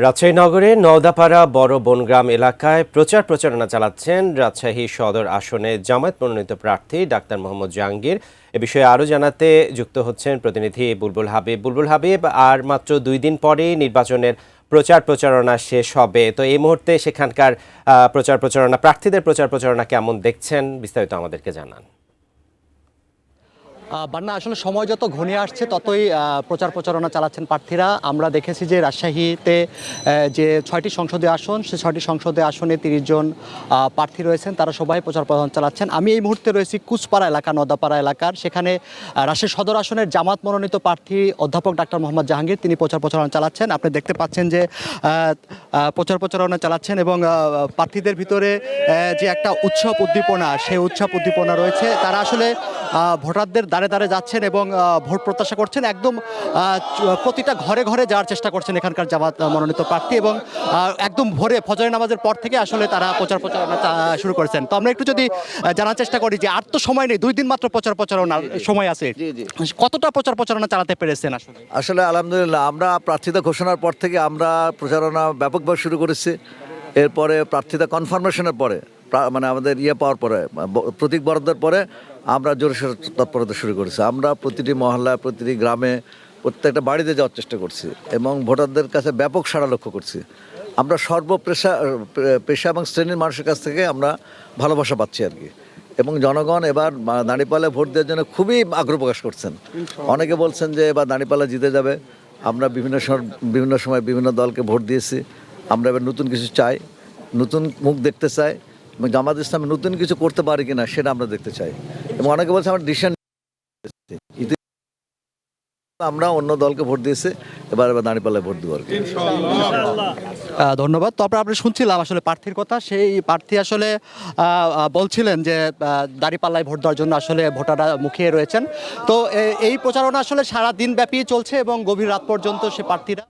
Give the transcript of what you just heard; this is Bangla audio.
রাজশাহী নগরের নওদাপাড়া বড় বনগ্রাম এলাকায় প্রচারণা চালাচ্ছেন রাজশাহী সদর আসনে জামায়াত মনোনীত প্রার্থী ডাক্তার মোহাম্মদ জাহাঙ্গীর। এ বিষয়ে আরও জানাতে যুক্ত হচ্ছেন প্রতিনিধি বুলবুল হাবিব। বুলবুল হাবিব, আর মাত্র 2 দিন পরেই নির্বাচনের প্রচারণা শেষ হবে, তো এই মুহূর্তে সেখানকার প্রার্থীদের প্রচারণা কেমন দেখছেন, বিস্তারিত আমাদেরকে জানান। বান্না, আসলে সময় যত ঘনিয়ে আসছে ততই প্রচারণা চালাচ্ছেন প্রার্থীরা। আমরা দেখেছি যে রাজশাহীতে যে 6টি সংসদীয় আসন, সেই 6টি সংসদীয় আসনে 30 জন প্রার্থী রয়েছেন, তারা সবাই প্রচারণা চালাচ্ছেন। আমি এই মুহূর্তে রয়েছি কুচপাড়া এলাকা, নওদাপাড়া এলাকার। সেখানে রাজশাহী সদর আসনের জামাত মনোনীত প্রার্থী অধ্যাপক ডাক্তার মোহাম্মদ জাহাঙ্গীর তিনি প্রচারণা চালাচ্ছেন। আপনি দেখতে পাচ্ছেন যে প্রচারণা চালাচ্ছেন এবং প্রার্থীদের ভিতরে যে একটা উৎসব উদ্দীপনা, সেই উৎসব উদ্দীপনা রয়েছে। তারা আসলে ভোটারদের দাঁড়ে যাচ্ছেন এবং ভোট প্রত্যাশা করছেন। একদম প্রতিটা ঘরে ঘরে যাওয়ার চেষ্টা করছেন এখানকার জামাত মনোনীত প্রার্থী এবং একদম ভোরে ফজরের নামাজের পর থেকে আসলে তারা প্রচারণা শুরু করেছেন। তো আমরা একটু যদি জানার চেষ্টা করি যে আর তো সময় নেই, 2 দিন মাত্র প্রচারণার সময় আছে, কতটা প্রচারণা চালাতে পেরেছেন? আসলে আলহামদুলিল্লাহ, আমরা প্রার্থিতা ঘোষণার পর থেকে আমরা প্রচারণা ব্যাপকভাবে শুরু করেছি। এরপরে প্রার্থিতা কনফার্মেশনের পরে, মানে আমাদের পাওয়ার পরে, প্রতীক বরাদ্দের পরে আমরা জোরসোর তৎপরতা শুরু করেছি। আমরা প্রতিটি মহল্লায়, প্রতিটি গ্রামে, প্রত্যেকটা বাড়িতে যাওয়ার চেষ্টা করছি এবং ভোটারদের কাছে ব্যাপক সাড়া লক্ষ্য করছি। আমরা পেশা এবং শ্রেণীর মানুষের কাছ থেকে আমরা ভালোবাসা পাচ্ছি আর কি। এবং জনগণ এবার দাঁড়িপাল্লায় ভোট দেওয়ার জন্য খুবই আগ্রহ প্রকাশ করছেন। অনেকে বলছেন যে এবার দাঁড়িপাল্লা জিতে যাবে। আমরা বিভিন্ন সময় বিভিন্ন দলকে ভোট দিয়েছি। আমরা এবার নতুন কিছু চাই, নতুন মুখ দেখতে চাই এবং জামাত ইসলামে নতুন কিছু করতে পারি কিনা সেটা আমরা দেখতে চাই। এবং অনেকে বলছে আমরা ডিসিশন, আমরা অন্য দলকে ভোট দিয়েছি, এবার দাঁড়িপাল্লায় ভোট দেবো আর কি। ধন্যবাদ। তো আপনি শুনছিলাম আসলে প্রার্থীর কথা। সেই প্রার্থী আসলে বলছিলেন যে দাঁড়িপাল্লায় ভোট দেওয়ার জন্য আসলে ভোটাররা মুখিয়ে রয়েছেন। তো এই প্রচারণা আসলে সারা দিন ব্যাপী চলছে এবং গভীর রাত পর্যন্ত সে প্রার্থীরা